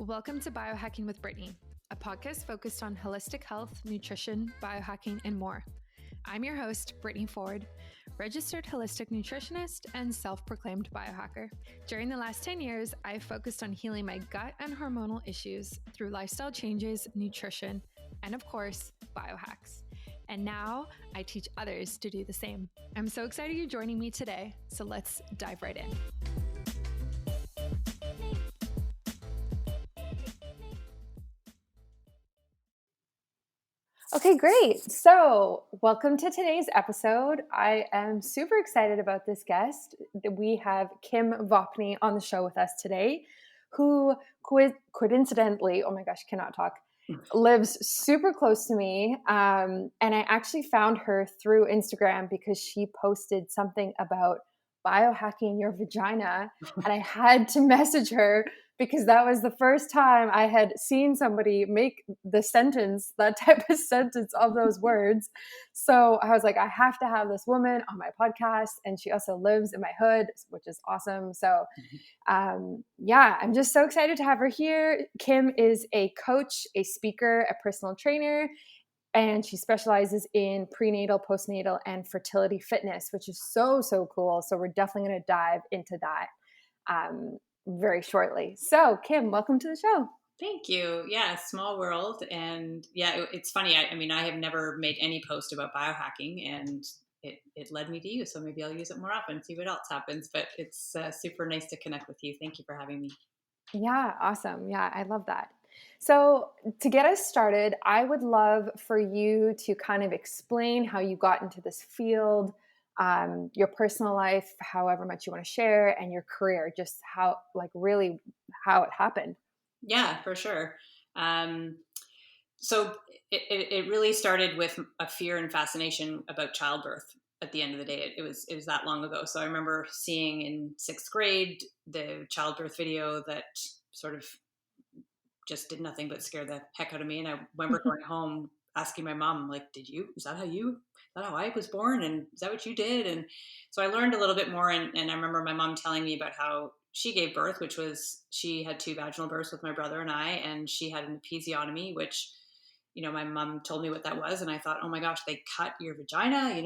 Welcome to Biohacking with Brittany, a podcast focused on holistic health, nutrition, biohacking, and more. I'm your host, Brittany Ford, registered holistic nutritionist and self-proclaimed biohacker. During the last 10 years, I've focused on healing my gut and hormonal issues through lifestyle changes, nutrition, and of course, biohacks. And now I teach others to do the same. I'm so excited you're joining me today, so let's dive right in. Okay, great. So, welcome to today's episode. I am super excited about this guest. We have Kim Vopni on the show with us today, who coincidentally, oh my gosh, cannot talk, lives super close to me. And I actually found her through Instagram because she posted something about biohacking your vagina. And I had to message her because that was the first time I had seen somebody make the sentence, that type of sentence of those words. So I was like, I have to have this woman on my podcast. And she also lives in my hood, which is awesome. So yeah, I'm just so excited to have her here. Kim is a coach, a speaker, a personal trainer, and she specializes in prenatal, postnatal, and fertility fitness, which is so, so cool. So we're definitely going to dive into that very shortly. So Kim, welcome to the show. Thank you. Yeah, small world. And yeah, it's funny. I mean, I have never made any post about biohacking, and it led me to you. So maybe I'll use it more often, see what else happens. But it's super nice to connect with you. Thank you for having me. Yeah, awesome. Yeah, I love that. So to get us started, I would love for you to kind of explain how you got into this field, your personal life, however much you want to share, and your career, just how, like, really how it happened. Yeah, for sure. So it really started with a fear and fascination about childbirth. At the end of the day, it was that long ago. So I remember seeing in sixth grade the childbirth video that sort of just did nothing but scare the heck out of me. And I remember going home asking my mom, like, is that how I was born? And is that what you did? And so I learned a little bit more. And I remember my mom telling me about how she gave birth, which was, she had 2 vaginal births with my brother and I, and she had an episiotomy, which, my mom told me what that was. And I thought, oh my gosh, they cut your vagina,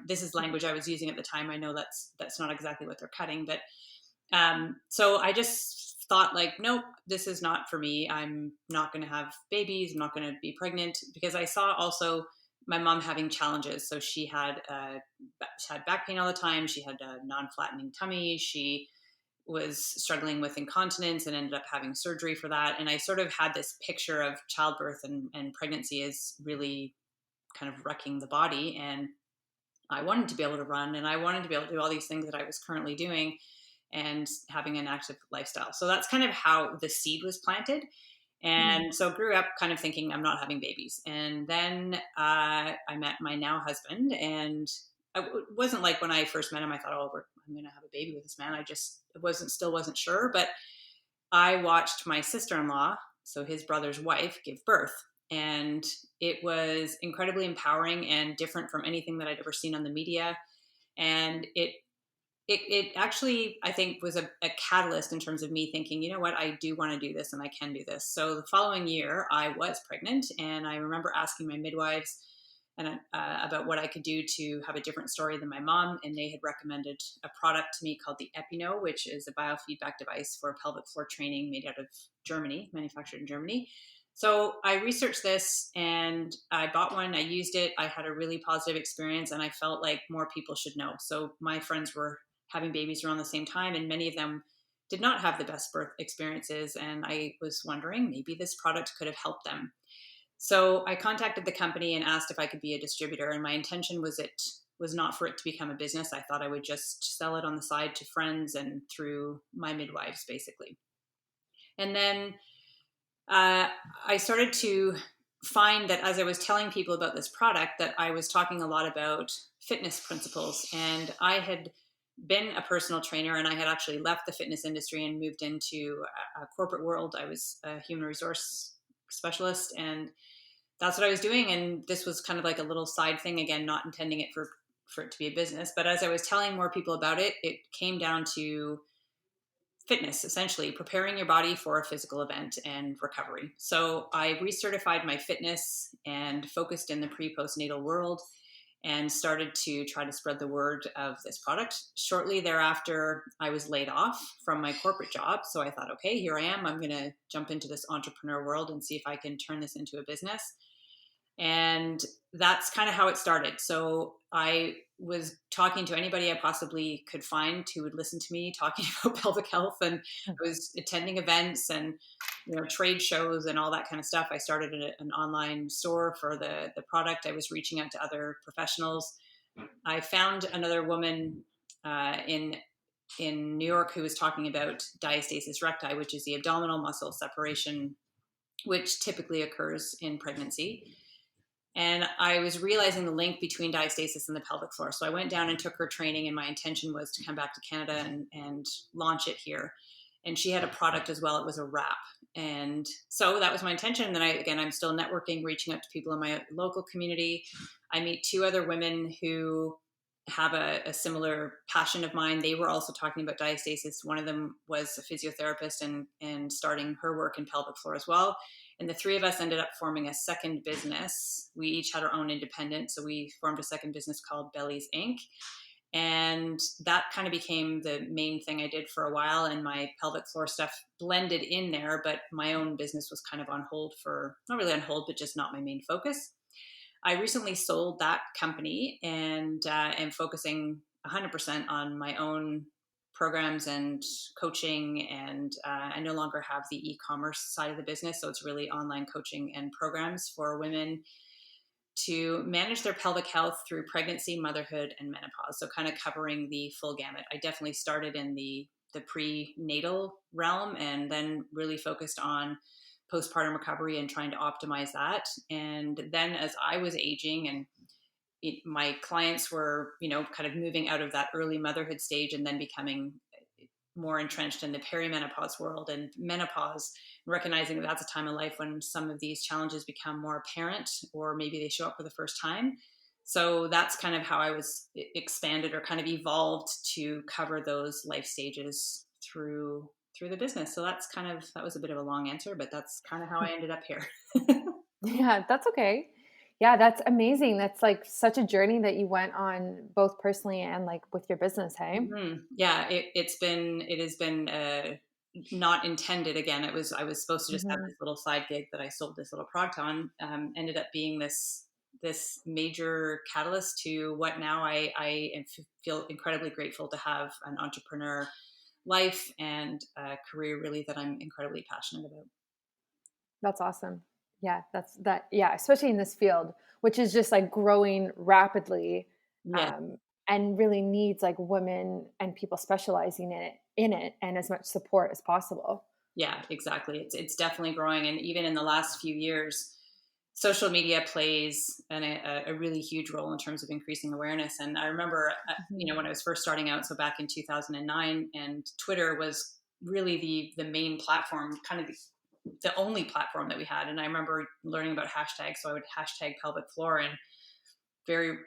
this is language I was using at the time. I know that's not exactly what they're cutting, but so I just thought, like, nope, this is not for me. I'm not going to have babies. I'm not going to be pregnant, because I saw also my mom having challenges. So she had back pain all the time. She had a non-flattening tummy. She was struggling with incontinence and ended up having surgery for that. And I sort of had this picture of childbirth and pregnancy as really kind of wrecking the body. And I wanted to be able to run, and I wanted to be able to do all these things that I was currently doing and having an active lifestyle. So that's kind of how the seed was planted. And so grew up kind of thinking I'm not having babies. And then I met my now husband, and it wasn't like when I first met him, I thought, I'm going to have a baby with this man. I just still wasn't sure. But I watched my sister-in-law, so his brother's wife, give birth. And it was incredibly empowering and different from anything that I'd ever seen on the media. And it actually, I think, was a catalyst in terms of me thinking, you know what, I do want to do this and I can do this. So the following year I was pregnant, and I remember asking my midwives and about what I could do to have a different story than my mom. And they had recommended a product to me called the Epino, which is a biofeedback device for pelvic floor training, made out of Germany, manufactured in Germany. So I researched this and I bought one. I used it. I had a really positive experience, and I felt like more people should know. So my friends were having babies around the same time, and many of them did not have the best birth experiences. And I was wondering, maybe this product could have helped them. So I contacted the company and asked if I could be a distributor. And my intention was not for it to become a business. I thought I would just sell it on the side to friends and through my midwives, basically. And then I started to find that as I was telling people about this product, that I was talking a lot about fitness principles. And I had been a personal trainer, and I had actually left the fitness industry and moved into a corporate world. I was a human resource specialist, and that's what I was doing. And this was kind of like a little side thing, again, not intending it for it to be a business. But as I was telling more people about it, it came down to fitness, essentially preparing your body for a physical event and recovery. So I recertified my fitness and focused in the pre-postnatal world and started to try to spread the word of this product. Shortly thereafter, I was laid off from my corporate job. So I thought, okay, here I am. I'm going to jump into this entrepreneur world and see if I can turn this into a business. And that's kind of how it started. So I was talking to anybody I possibly could find who would listen to me talking about pelvic health, and I was attending events and trade shows and all that kind of stuff. I started an online store for the product. I was reaching out to other professionals. I found another woman in New York who was talking about diastasis recti, which is the abdominal muscle separation, which typically occurs in pregnancy. And I was realizing the link between diastasis and the pelvic floor. So I went down and took her training, and my intention was to come back to Canada and launch it here. And she had a product as well. It was a wrap. And so that was my intention. And then I'm still networking, reaching out to people in my local community. I meet two other women who have a similar passion of mine. They were also talking about diastasis. One of them was a physiotherapist and starting her work in pelvic floor as well. And the three of us ended up forming a second business. We each had our own independent. So we formed a second business called Bellies Inc. And that kind of became the main thing I did for a while. And my pelvic floor stuff blended in there, but my own business was kind of on hold not really on hold, but just not my main focus. I recently sold that company and am focusing 100% on my own programs and coaching. And I no longer have the e-commerce side of the business. So it's really online coaching and programs for women to manage their pelvic health through pregnancy, motherhood, and menopause. So kind of covering the full gamut. I definitely started in the prenatal realm and then really focused on postpartum recovery and trying to optimize that. And then as I was aging and my clients were, kind of moving out of that early motherhood stage and then becoming more entrenched in the perimenopause world and menopause, recognizing that that's a time of life when some of these challenges become more apparent, or maybe they show up for the first time. So that's kind of how I was expanded or kind of evolved to cover those life stages through the business. So that was a bit of a long answer, but that's kind of how I ended up here. Yeah, that's okay. Yeah, that's amazing. That's like such a journey that you went on both personally and like with your business, hey? Yeah, it has been not intended. Again, I was supposed to just have Mhm. this little side gig that I sold this little product on. Ended up being this major catalyst to what now feel incredibly grateful to have an entrepreneur life and a career really that I'm incredibly passionate about. That's awesome. Yeah, yeah, especially in this field, which is just like growing rapidly, Yeah. um, and really needs like women and people specializing in it and as much support as possible. Yeah, exactly. It's definitely growing, and even in the last few years, social media plays a really huge role in terms of increasing awareness. And I remember, Mhm. when I was first starting out, so back in 2009, and Twitter was really the main platform, kind of the only platform that we had. And I remember learning about hashtags, so I would hashtag pelvic floor, and very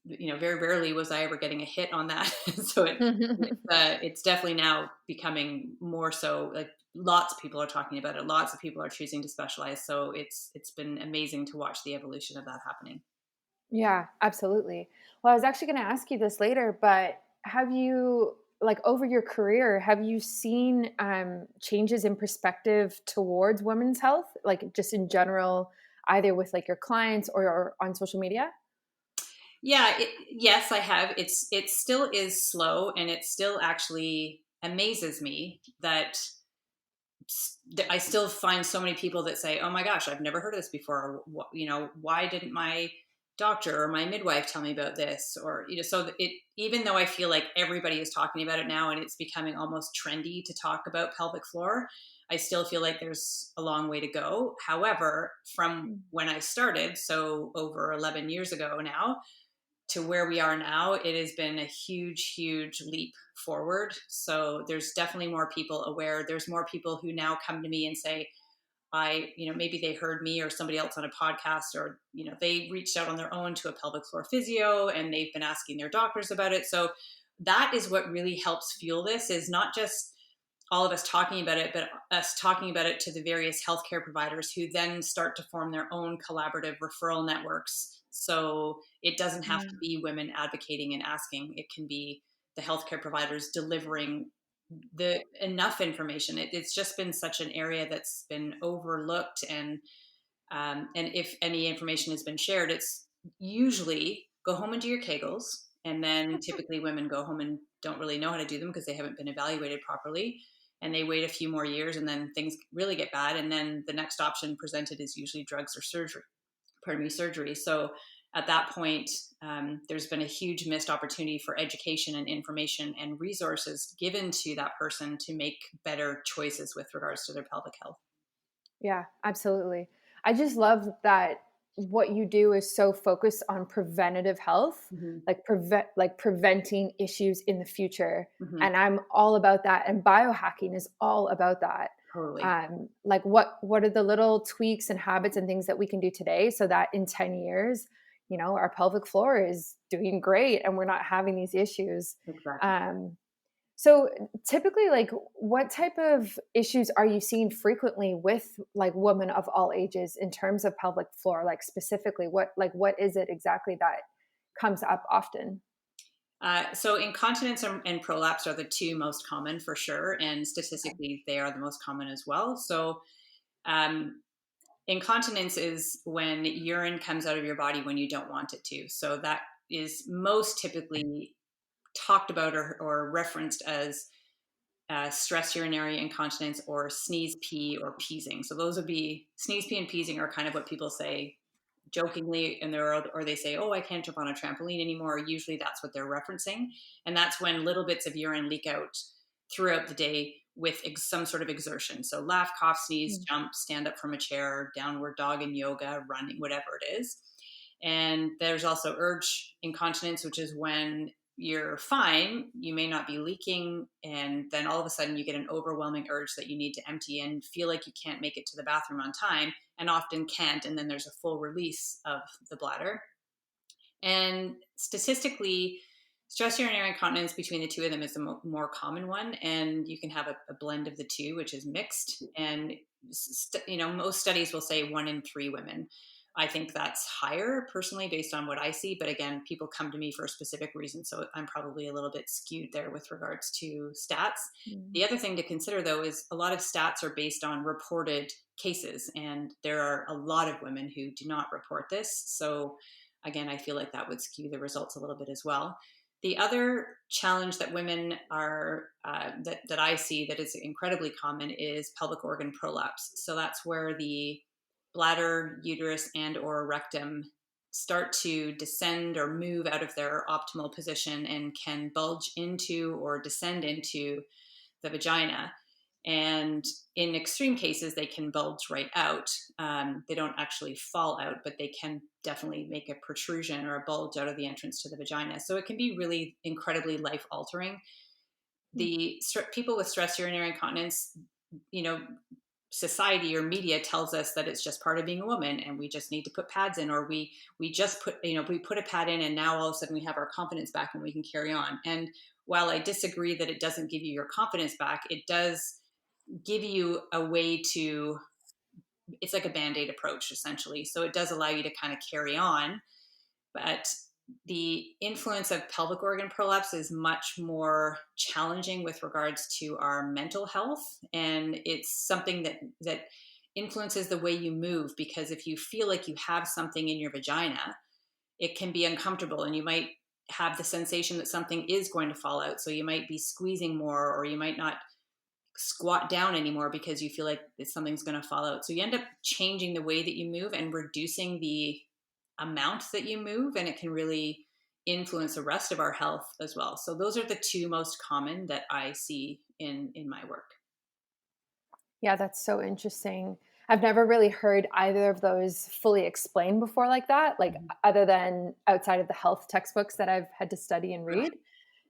very rarely was I ever getting a hit on that. So it's definitely now becoming more so, like lots of people are talking about it. Lots of people are choosing to specialize. So it's been amazing to watch the evolution of that happening. Yeah, absolutely. Well, I was actually going to ask you this later, but have you, like, over your career, have you seen changes in perspective towards women's health, like just in general, either with like your clients or on social media? Yeah, yes, I have. It still is slow, and it still actually amazes me that I still find so many people that say, "Oh my gosh, I've never heard of this before." Or, why didn't my doctor or my midwife tell me about this? Or so it, even though I feel like everybody is talking about it now, and it's becoming almost trendy to talk about pelvic floor, I still feel like there's a long way to go. However, from Mm. when I started, so over 11 years ago now, to where we are now, it has been a huge, huge leap forward. So there's definitely more people aware. There's more people who now come to me and say, maybe they heard me or somebody else on a podcast, or, they reached out on their own to a pelvic floor physio and they've been asking their doctors about it. So that is what really helps fuel this, is not just all of us talking about it, but us talking about it to the various healthcare providers who then start to form their own collaborative referral networks. So it doesn't have Yeah. to be women advocating and asking. It can be the healthcare providers delivering the enough information. It's just been such an area that's been overlooked, and if any information has been shared, it's usually go home and do your Kegels. And then typically women go home and don't really know how to do them because they haven't been evaluated properly. And they wait a few more years and then things really get bad. And then the next option presented is usually drugs or surgery. So at that point, there's been a huge missed opportunity for education and information and resources given to that person to make better choices with regards to their pelvic health. Yeah, absolutely. I just love that what you do is so focused on preventative health, Mm-hmm. like preventing issues in the future. Mm-hmm. And I'm all about that. And biohacking is all about that. Totally. Like what are the little tweaks and habits and things that we can do today so that in 10 years, our pelvic floor is doing great and we're not having these issues. Exactly. Um, so typically, like, what type of issues are you seeing frequently with like women of all ages in terms of pelvic floor? Like specifically, what is it exactly that comes up often? So incontinence and prolapse are the two most common for sure, and statistically they are the most common as well. So um, incontinence is when urine comes out of your body when you don't want it to. So that is most typically talked about or referenced as stress urinary incontinence or sneeze pee or peasing. So those would be sneeze pee and peasing are kind of what people say jokingly in their, or they say, oh, I can't jump on a trampoline anymore. Usually that's what they're referencing. And that's when little bits of urine leak out throughout the day with some sort of exertion. So laugh, cough, sneeze, Mm. jump, stand up from a chair, downward dog in yoga, running, whatever it is. And there's also urge incontinence, which is when you're fine, you may not be leaking, and then all of a sudden you get an overwhelming urge that you need to empty and feel like you can't make it to the bathroom on time, and often can't, and then there's a full release of the bladder. And statistically, stress urinary incontinence between the two of them is the more common one, and you can have a blend of the two, which is mixed. And most studies will say 1 in 3 women. I think that's higher personally based on what I see, but again, people come to me for a specific reason, so I'm probably a little bit skewed there with regards to stats. Mm. The other thing to consider though is a lot of stats are based on reported cases, and there are a lot of women who do not report this. So again, I feel like that would skew the results a little bit as well. The other challenge that women are that I see that is incredibly common is pelvic organ prolapse. So that's where the bladder, uterus, and or rectum start to descend or move out of their optimal position and can bulge into or descend into the vagina. And in extreme cases, they can bulge right out. They don't actually fall out, but they can definitely make a protrusion or a bulge out of the entrance to the vagina. So it can be really incredibly life altering. Mm. The people with stress urinary incontinence, you know, society or media tells us that it's just part of being a woman and we just need to put pads in, or we just put, we put a pad in and now all of a sudden we have our confidence back and we can carry on. And while I disagree that it doesn't give you your confidence back, it does give you a way to, it's like a band-aid approach essentially. So it does allow you to kind of carry on, but the influence of pelvic organ prolapse is much more challenging with regards to our mental health, and it's something that influences the way you move, because if you feel like you have something in your vagina, it can be uncomfortable and you might have the sensation that something is going to fall out, so you might be squeezing more, or you might not squat down anymore because you feel like something's going to fall out. So you end up changing the way that you move and reducing the amount that you move, and it can really influence the rest of our health as well. So those are the two most common that I see in my work. Yeah, that's so interesting. I've never really heard either of those fully explained before like that, like Mhm. other than outside of the health textbooks that I've had to study and read.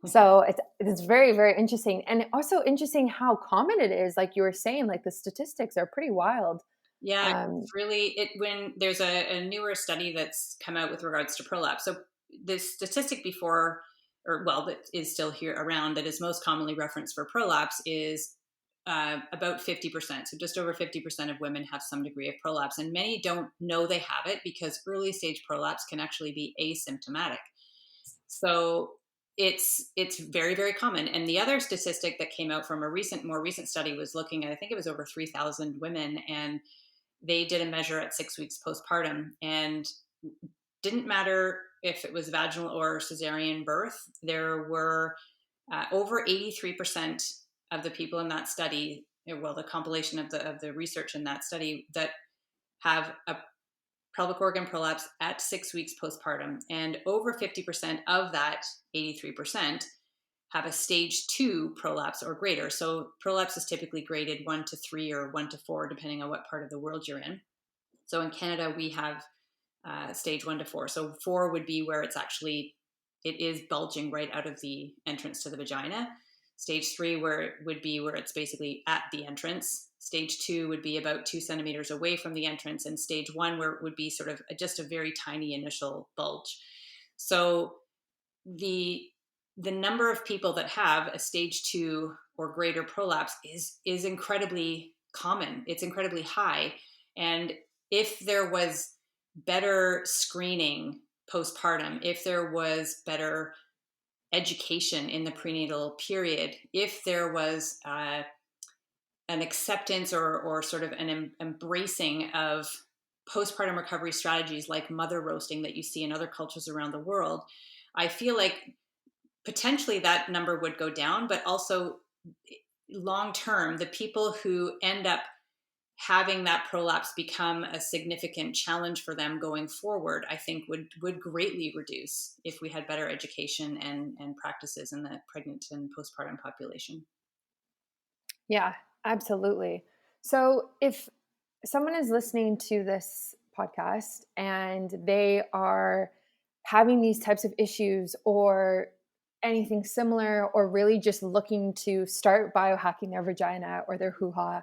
Right. So it's very, very interesting. And also interesting how common it is. Like you were saying, like the statistics are pretty wild. Yeah, Um, it's really it when there's a newer study that's come out with regards to prolapse. So the statistic before, or well, that is still here around, that is most commonly referenced for prolapse is about 50%. So just over 50% of women have some degree of prolapse, and many don't know they have it because early stage prolapse can actually be asymptomatic. So it's very, very common. And the other statistic that came out from a more recent study was looking at, I think it was over 3,000 women, and they did a measure at 6 weeks postpartum, and didn't matter if it was vaginal or cesarean birth. There were over 83% of the people in that study, well, the compilation of the research in that study, that have a pelvic organ prolapse at 6 weeks postpartum, and over 50% of that 83% have a stage 2 prolapse or greater. So prolapse is typically graded 1 to 3 or 1 to 4, depending on what part of the world you're in. So in Canada, we have stage 1 to 4. So 4 would be where it is bulging right out of the entrance to the vagina. Stage 3 would be where it's basically at the entrance. Stage 2 would be about 2 centimeters away from the entrance, and stage 1 where it would be sort of just a very tiny initial bulge. So the number of people that have a stage 2 or greater prolapse is incredibly common. It's incredibly high. And if there was better screening postpartum, if there was better education in the prenatal period, if there was an acceptance or sort of an embracing of postpartum recovery strategies like mother roasting that you see in other cultures around the world, I feel like potentially that number would go down. But also long term, the people who end up having that prolapse become a significant challenge for them going forward, I think would greatly reduce if we had better education and practices in the pregnant and postpartum population. Yeah, absolutely. So if someone is listening to this podcast and they are having these types of issues or anything similar, or really just looking to start biohacking their vagina or their hoo-ha,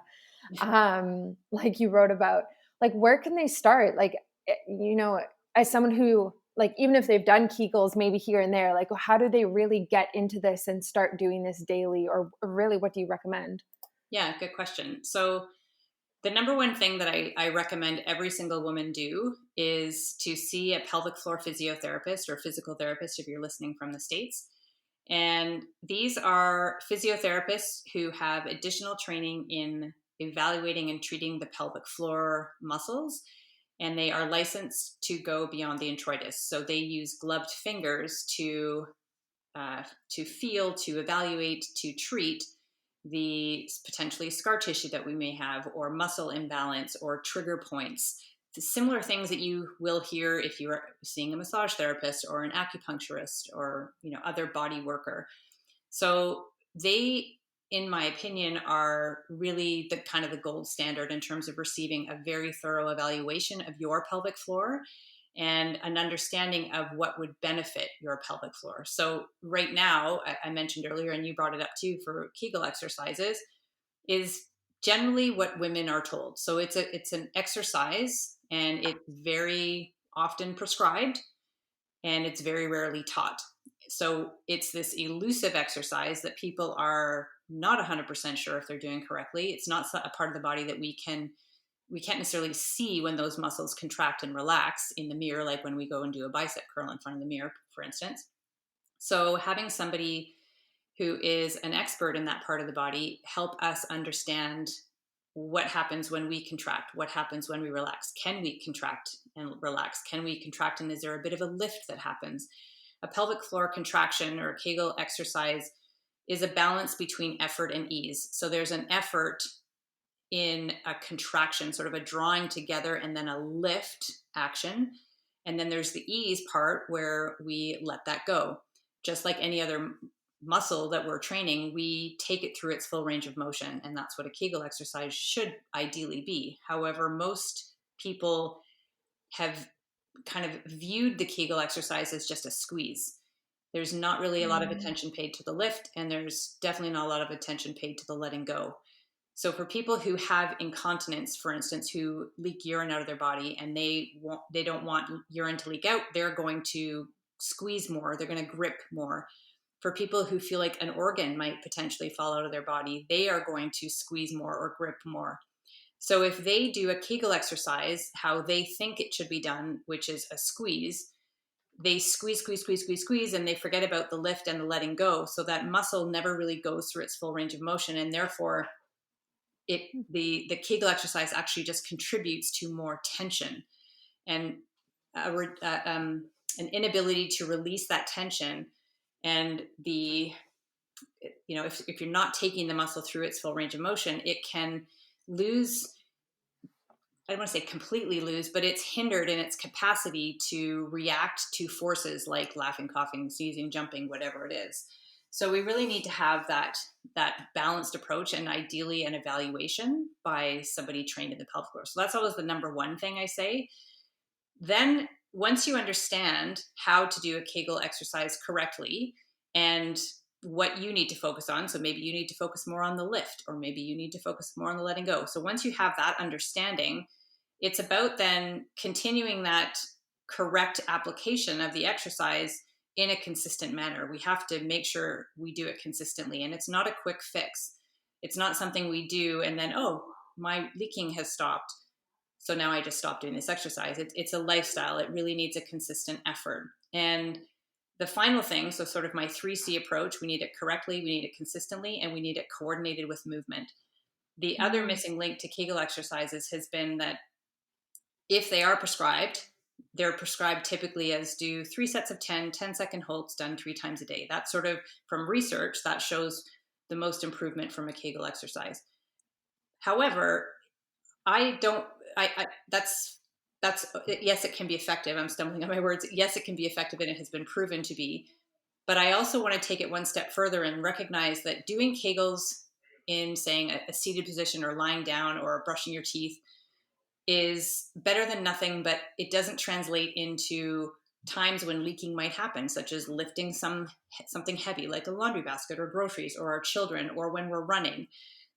like you wrote about, like, where can they start? Like, as someone who, like, even if they've done Kegels maybe here and there, like, how do they really get into this and start doing this daily? Or really, what do you recommend? Yeah, good question. So the number one thing that I recommend every single woman do is to see a pelvic floor physiotherapist or physical therapist if you're listening from the States. And these are physiotherapists who have additional training in evaluating and treating the pelvic floor muscles. And they are licensed to go beyond the introitus. So they use gloved fingers to feel, to evaluate, to treat the potentially scar tissue that we may have, or muscle imbalance, or trigger points, the similar things that you will hear if you are seeing a massage therapist or an acupuncturist or other body worker. So they, in my opinion, are really the kind of the gold standard in terms of receiving a very thorough evaluation of your pelvic floor and an understanding of what would benefit your pelvic floor. So right now, I mentioned earlier, and you brought it up too, for Kegel exercises, is generally what women are told. So it's an exercise, and it's very often prescribed, and it's very rarely taught. So it's this elusive exercise that people are not 100% sure if they're doing correctly. It's not a part of the body that we can't necessarily see when those muscles contract and relax in the mirror, like when we go and do a bicep curl in front of the mirror, for instance. So having somebody who is an expert in that part of the body help us understand what happens when we contract, what happens when we relax. Can we contract and relax? Can we contract, and is there a bit of a lift that happens? A pelvic floor contraction or Kegel exercise is a balance between effort and ease. So there's an effort in a contraction, sort of a drawing together, and then a lift action. And then there's the ease part where we let that go. Just like any other muscle that we're training, we take it through its full range of motion. And that's what a Kegel exercise should ideally be. However, most people have kind of viewed the Kegel exercise as just a squeeze. There's not really a lot of attention paid to the lift, and there's definitely not a lot of attention paid to the letting go. So for people who have incontinence, for instance, who leak urine out of their body, and they don't want urine to leak out, they're going to squeeze more, they're going to grip more. for people who feel like an organ might potentially fall out of their body, they are going to squeeze more or grip more. So if they do a Kegel exercise, how they think it should be done, which is a squeeze, they squeeze, squeeze, squeeze, squeeze, squeeze, and they forget about the lift and the letting go. So that muscle never really goes through its full range of motion. And therefore, the Kegel exercise actually just contributes to more tension and an inability to release that tension. And if you're not taking the muscle through its full range of motion, it can lose, I don't want to say completely lose, but it's hindered in its capacity to react to forces like laughing, coughing, sneezing, jumping, whatever it is. So we really need to have that balanced approach, and ideally an evaluation by somebody trained in the pelvic floor. So that's always the number one thing I say. Then once you understand how to do a Kegel exercise correctly and what you need to focus on, so maybe you need to focus more on the lift, or maybe you need to focus more on the letting go. So once you have that understanding, it's about then continuing that correct application of the exercise in a consistent manner. We have to make sure we do it consistently, and it's not a quick fix. It's not something we do and then, oh, my leaking has stopped, so now I just stopped doing this exercise. It's a lifestyle. It really needs a consistent effort. And the final thing, so sort of my 3C approach, we need it correctly, we need it consistently, and we need it coordinated with movement. The other missing link to Kegel exercises has been that if they are prescribed, they're prescribed typically as do 3 sets of 10-second holds done 3 times a day. That's sort of, from research, that shows the most improvement from a Kegel exercise. However, that's yes, it can be effective. I'm stumbling on my words. Yes, it can be effective, and it has been proven to be. But I also want to take it one step further and recognize that doing Kegels in, saying, a seated position or lying down or brushing your teeth is better than nothing, but it doesn't translate into times when leaking might happen, such as lifting something heavy like a laundry basket or groceries or our children, or when we're running.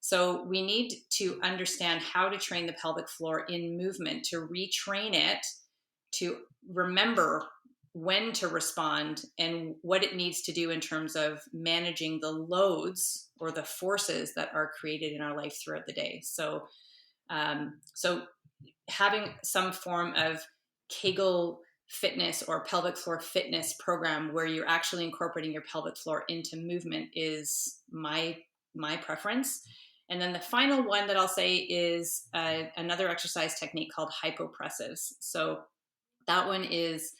So we need to understand how to train the pelvic floor in movement, to retrain it, to remember when to respond and what it needs to do in terms of managing the loads or the forces that are created in our life throughout the day. So having some form of Kegel fitness or pelvic floor fitness program where you're actually incorporating your pelvic floor into movement is my preference. And then the final one that I'll say is another exercise technique called hypopressives. So that one is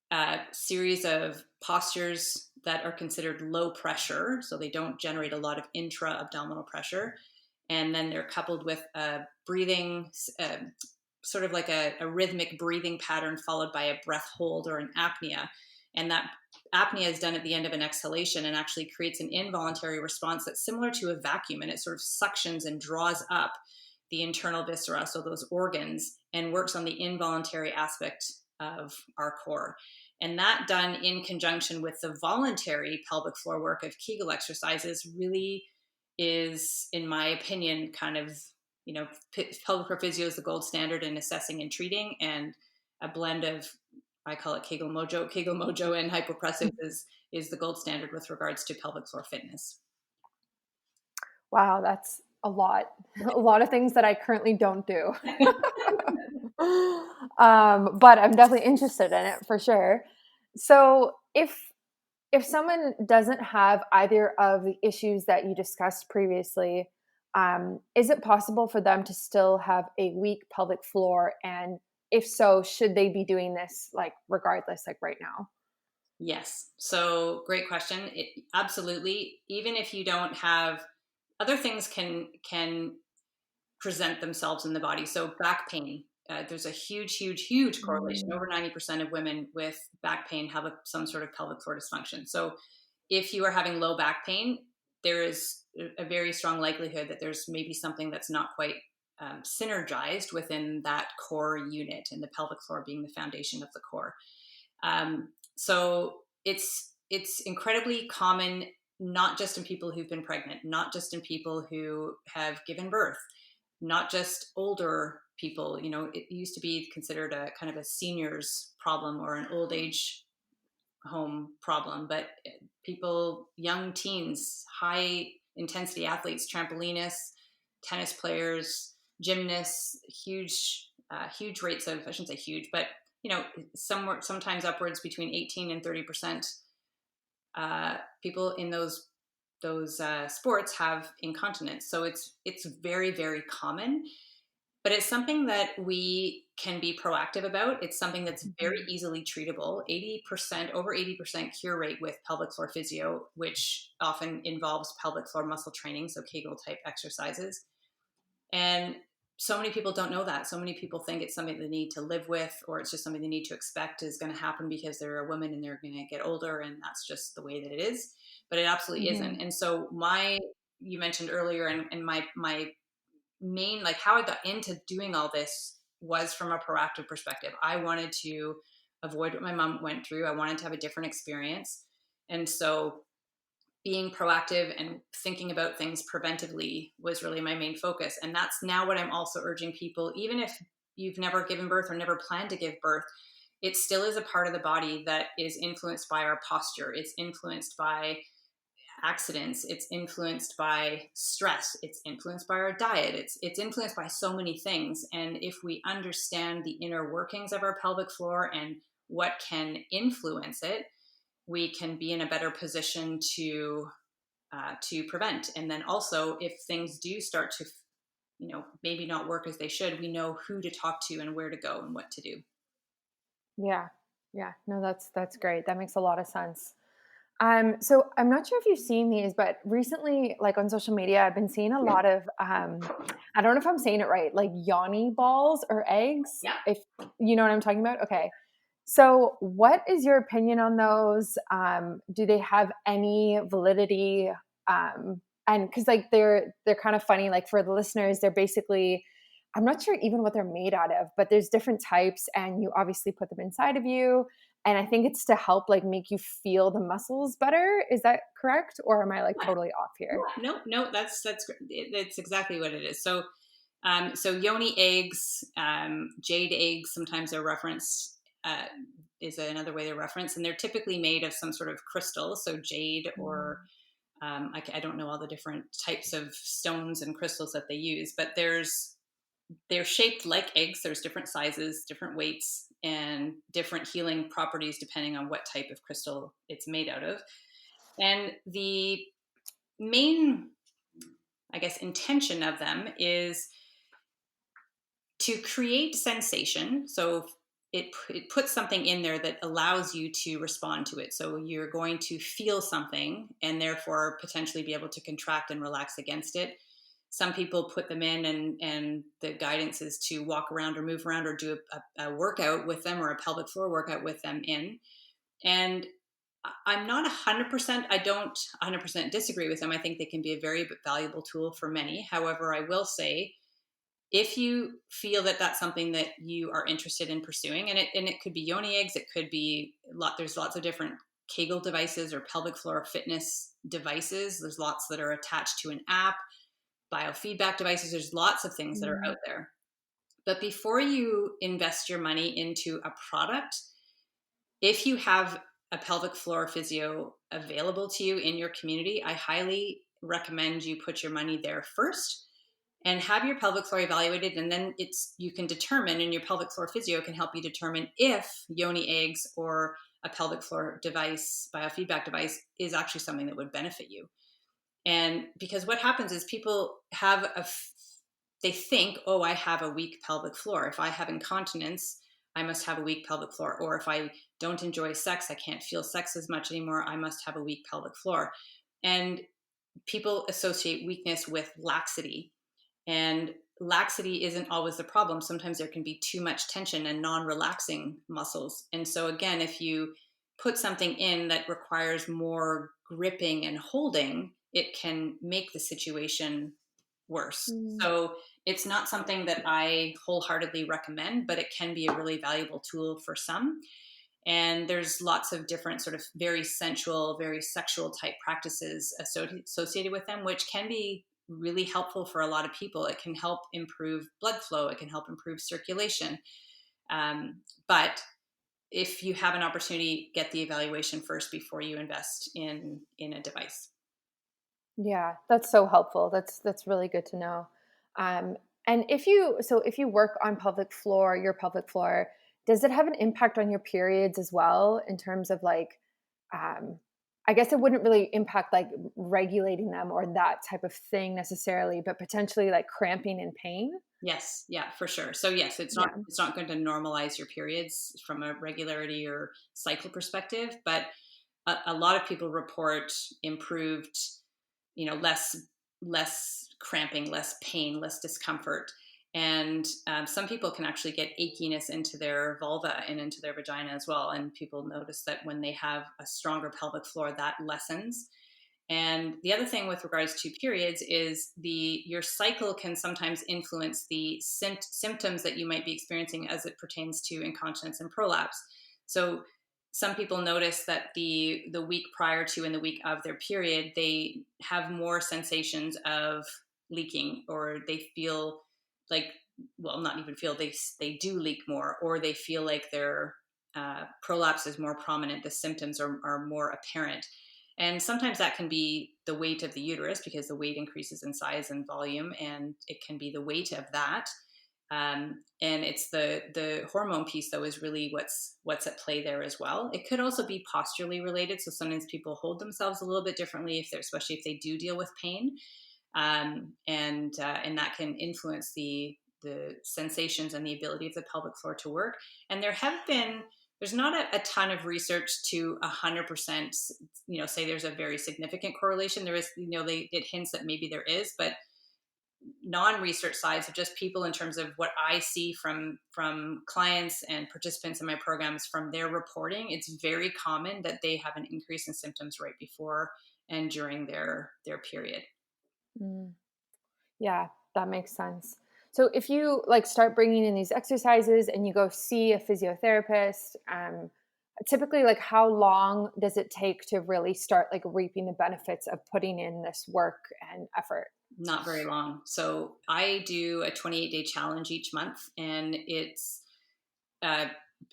a series of postures that are considered low pressure, so they don't generate a lot of intra-abdominal pressure. And then they're coupled with a breathing, sort of like a rhythmic breathing pattern followed by a breath hold or an apnea. And that apnea is done at the end of an exhalation and actually creates an involuntary response that's similar to a vacuum, and it sort of suctions and draws up the internal viscera, so those organs, and works on the involuntary aspect of our core. And that done in conjunction with the voluntary pelvic floor work of Kegel exercises really is, in my opinion, kind of, pelvic floor physio is the gold standard in assessing and treating, and a blend of, I call it Kegel Mojo and hypopressive is the gold standard with regards to pelvic floor fitness. Wow, that's a lot of things that I currently don't do. But I'm definitely interested in it for sure. So if someone doesn't have either of the issues that you discussed previously, is it possible for them to still have a weak pelvic floor? And if so, should they be doing this regardless, right now? Yes. So great question. Absolutely. Even if you don't have, other things can present themselves in the body. So back pain, there's a huge correlation. Over 90% of women with back pain have some sort of pelvic floor dysfunction. So if you are having low back pain, there is a very strong likelihood that there's maybe something that's not quite synergized within that core unit, and the pelvic floor being the foundation of the core. So it's incredibly common, not just in people who've been pregnant, not just in people who have given birth, not just older people. It used to be considered a kind of a senior's problem or an old age home problem, but people, young teens, high intensity athletes, trampolinists, tennis players, gymnasts, huge rates of, I shouldn't say huge, but sometimes upwards between 18 and 30% people in those sports have incontinence. So it's very, very common, but it's something that we can be proactive about. It's something that's very Mhm. easily treatable. 80%, over 80% cure rate with pelvic floor physio, which often involves pelvic floor muscle training, so Kegel type exercises. And so many people don't know that. So many people think it's something they need to live with, or it's just something they need to expect is going to happen because they're a woman and they're going to get older, and that's just the way that it is. But it absolutely isn't. Mhm. And so you mentioned earlier, and my main, like, how I got into doing all this was from a proactive perspective. I wanted to avoid what my mom went through. I wanted to have a different experience. And so being proactive and thinking about things preventively was really my main focus. And that's now what I'm also urging people, even if you've never given birth or never planned to give birth, it still is a part of the body that is influenced by our posture. It's influenced by accidents. It's influenced by stress. It's influenced by our diet. It's influenced by so many things. And if we understand the inner workings of our pelvic floor and what can influence it, we can be in a better position to prevent. And then also, if things do start to, maybe not work as they should, we know who to talk to and where to go and what to do. Yeah. Yeah. No, that's great. That makes a lot of sense. So I'm not sure if you've seen these, but recently, like on social media, I've been seeing a lot of I don't know if I'm saying it right, like yoni balls or eggs, Yeah. if you know what I'm talking about. Okay. So what is your opinion on those? Do they have any validity? And because like they're kind of funny, like for the listeners, they're basically I'm not sure even what they're made out of, but there's different types, and you obviously put them inside of you. And I think it's to help like make you feel the muscles better. Is that correct? Or am I like totally off here? No, no, that's that's exactly what it is. So yoni eggs, jade eggs, sometimes they're referenced, is another way they're referenced, and they're typically made of some sort of crystal, so jade or I don't know all the different types of stones and crystals that they use, but they're shaped like eggs. There's different sizes, different weights, and different healing properties depending on what type of crystal it's made out of. And the main, I guess, intention of them is to create sensation. So it puts something in there that allows you to respond to it. So you're going to feel something and therefore potentially be able to contract and relax against it. Some people put them in, and the guidance is to walk around or move around or do a workout with them, or a pelvic floor workout with them in. And I'm not 100%, I don't 100% disagree with them. I think they can be a very valuable tool for many. However, I will say, if you feel that that's something that you are interested in pursuing, and it could be yoni eggs, it could be there's lots of different Kegel devices or pelvic floor fitness devices. There's lots that are attached to an app, biofeedback devices. There's lots of things that are Mm, out there. But before you invest your money into a product, if you have a pelvic floor physio available to you in your community, I highly recommend you put your money there first and have your pelvic floor evaluated. And then you can determine, and your pelvic floor physio can help you determine if yoni eggs or a pelvic floor device, biofeedback device, is actually something that would benefit you. And because what happens is people they think, oh, I have a weak pelvic floor. If I have incontinence, I must have a weak pelvic floor. Or if I don't enjoy sex, I can't feel sex as much anymore, I must have a weak pelvic floor. And people associate weakness with laxity. And laxity isn't always the problem. Sometimes there can be too much tension and non relaxing muscles. And so, again, if you put something in that requires more gripping and holding, it can make the situation worse. mm, So, it's not something that I wholeheartely recommend, but it can be a really valuable tool for some. And there's lots of different sort of very sensual, very sexual type practices associated with them, which can be really helpful for a lot of people. It can help improve blood flow, it can help improve circulation. But if you have an opportunity, get the evaluation first before you invest in a device. Yeah, that's so helpful. That's really good to know. Um, and if you work on your pelvic floor, does it have an impact on your periods as well in terms of like, um, I guess it wouldn't really impact like regulating them or that type of thing necessarily, but potentially like cramping and pain? Yes, yeah, for sure. So yes, Yeah. it's not going to normalize your periods from a regularity or cycle perspective, but a lot of people report improved, less cramping, less pain, less discomfort. And some people can actually get achiness into their vulva and into their vagina as well. And people notice that when they have a stronger pelvic floor, that lessens. And the other thing with regards to periods is your cycle can sometimes influence the symptoms that you might be experiencing as it pertains to incontinence and prolapse. So some people notice that the week prior to and the week of their period, they have more sensations of leaking, or they feel like, well, not even feel, they do leak more, or they feel like their prolapse is more prominent. The symptoms are more apparent. And sometimes that can be the weight of the uterus, because the weight increases in size and volume, and it can be the weight of that. And it's the hormone piece, though, is really what's at play there as well. It could also be posturally related. So sometimes people hold themselves a little bit differently, especially if they do deal with pain, and that can influence the sensations and the ability of the pelvic floor to work. And there's not a ton of research to 100%, say there's a very significant correlation. There is, it hints that maybe there is, but non-research sides of just people, in terms of what I see from clients and participants in my programs, from their reporting, it's very common that they have an increase in symptoms right before and during their period. Mm. Yeah, that makes sense. So if you like start bringing in these exercises and you go see a physiotherapist, typically like how long does it take to really start like reaping the benefits of putting in this work and effort? Not very long. So I do a 28-day challenge each month, and uh,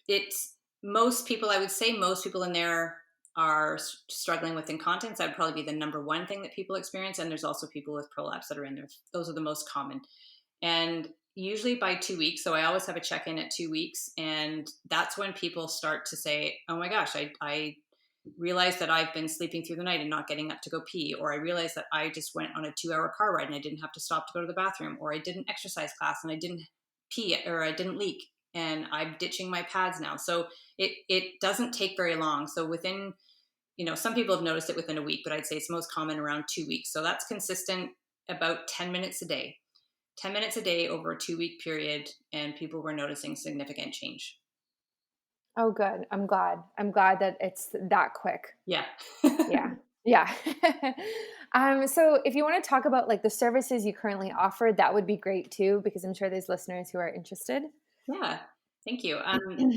it's most people, I would say most people in there are struggling with incontinence. That would probably be the number one thing that people experience. And there's also people with prolapse that are in there. Those are the most common. And usually by 2 weeks, so I always have a check-in at 2 weeks. And that's when people start to say, oh my gosh, I realized that I've been sleeping through the night and not getting up to go pee, or I realized that I just went on a 2-hour car ride and I didn't have to stop to go to the bathroom, or I did an exercise class and I didn't pee, or I didn't leak, and I'm ditching my pads now. So it doesn't take very long. So within, some people have noticed it within a week, but I'd say it's most common around 2 weeks. So that's consistent, about 10 minutes a day. 10 minutes a day over a 2-week period, and people were noticing significant change. Oh, good. I'm glad. I'm glad that it's that quick. Yeah. Yeah. Yeah. So if you want to talk about like the services you currently offer, that would be great too, because I'm sure there's listeners who are interested. Yeah, thank you.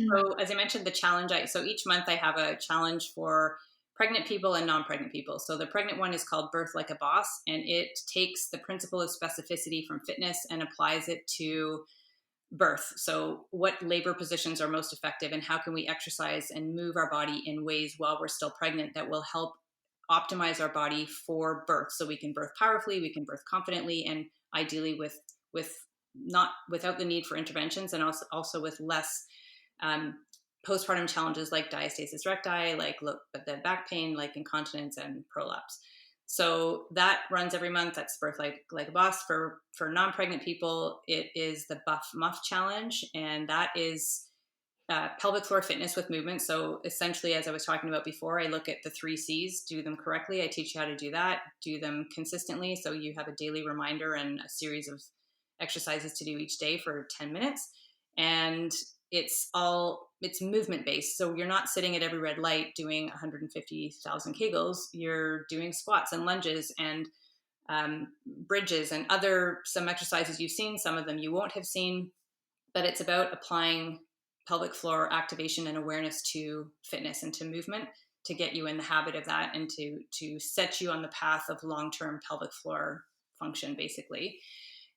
So as I mentioned, the challenge, so each month I have a challenge for pregnant people and non-pregnant people. So the pregnant one is called Birth Like a Boss, and it takes the principle of specificity from fitness and applies it to birth. So what labor positions are most effective, and how can we exercise and move our body in ways while we're still pregnant that will help optimize our body for birth, so we can birth powerfully, we can birth confidently, and ideally with not without the need for interventions, and also with less um, postpartum challenges like diastasis recti, like the back pain, like incontinence and prolapse. So that runs every month. That's Birth Like a Boss. For non-pregnant people, it is the Buff Muff Challenge, and that is pelvic floor fitness with movement. So essentially, as I was talking about before, I look at the 3 C's, do them correctly. I teach you how to do that, do them consistently. So you have a daily reminder and a series of exercises to do each day for 10 minutes. And it's movement based. So you're not sitting at every red light doing 150,000 Kegels. You're doing squats and lunges and bridges and some exercises you've seen, some of them you won't have seen, but it's about applying pelvic floor activation and awareness to fitness and to movement to get you in the habit of that, and to set you on the path of long-term pelvic floor function, basically.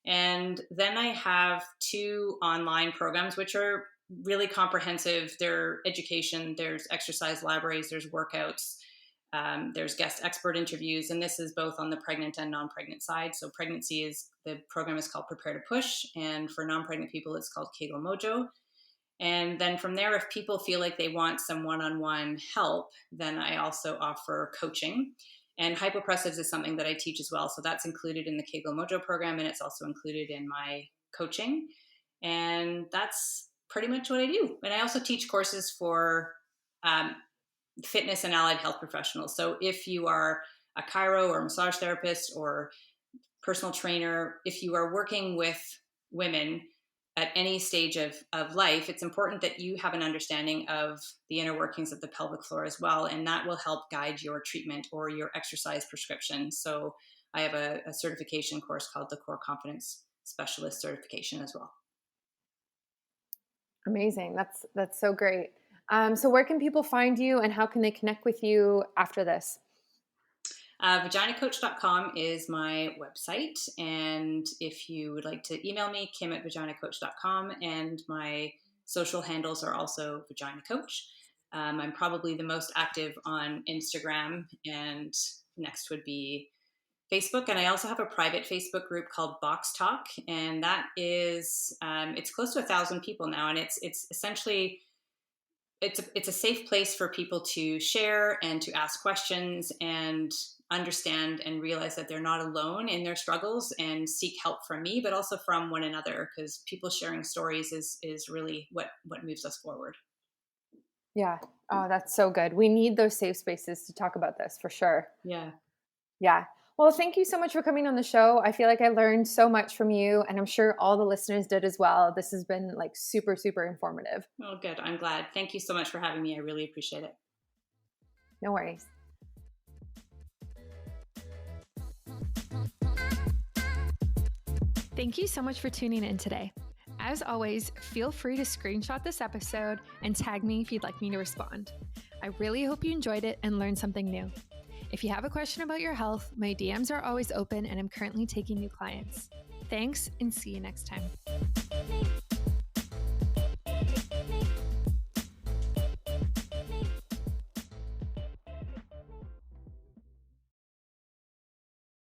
And then I have 2 online programs, which are really comprehensive. Their education, there's exercise libraries, there's workouts, there's guest expert interviews, and this is both on the pregnant and non-pregnant side. So the program is called Prepare to Push, and for non-pregnant people, it's called Kegel Mojo. And then from there, if people feel like they want some one-on-one help, then I also offer coaching. And hypopressives is something that I teach as well. So that's included in the Kegel Mojo program, and it's also included in my coaching. And that's pretty much what I do. And I also teach courses for fitness and allied health professionals. So if you are a chiro or massage therapist or personal trainer, if you are working with women at any stage of life, it's important that you have an understanding of the inner workings of the pelvic floor as well. And that will help guide your treatment or your exercise prescription. So I have a certification course called the Core Confidence Specialist certification as well. Amazing. That's so great. So where can people find you and how can they connect with you after this? Vaginacoach.com is my website. And if you would like to email me, kim@vaginacoach.com. And my social handles are also Vagina Coach. I'm probably the most active on Instagram, and next would be Facebook. And I also have a private Facebook group called Box Talk. And that is, it's close to 1,000 people now. And it's essentially, it's a safe place for people to share and to ask questions and understand and realize that they're not alone in their struggles and seek help from me, but also from one another, because people sharing stories is really what moves us forward. Yeah. Oh, that's so good. We need those safe spaces to talk about this for sure. Yeah. Yeah. Well, thank you so much for coming on the show. I feel like I learned so much from you, and I'm sure all the listeners did as well. This has been like super, super informative. Oh, good. I'm glad. Thank you so much for having me. I really appreciate it. No worries. Thank you so much for tuning in today. As always, feel free to screenshot this episode and tag me if you'd like me to respond. I really hope you enjoyed it and learned something new. If you have a question about your health, my DMs are always open and I'm currently taking new clients. Thanks, and see you next time.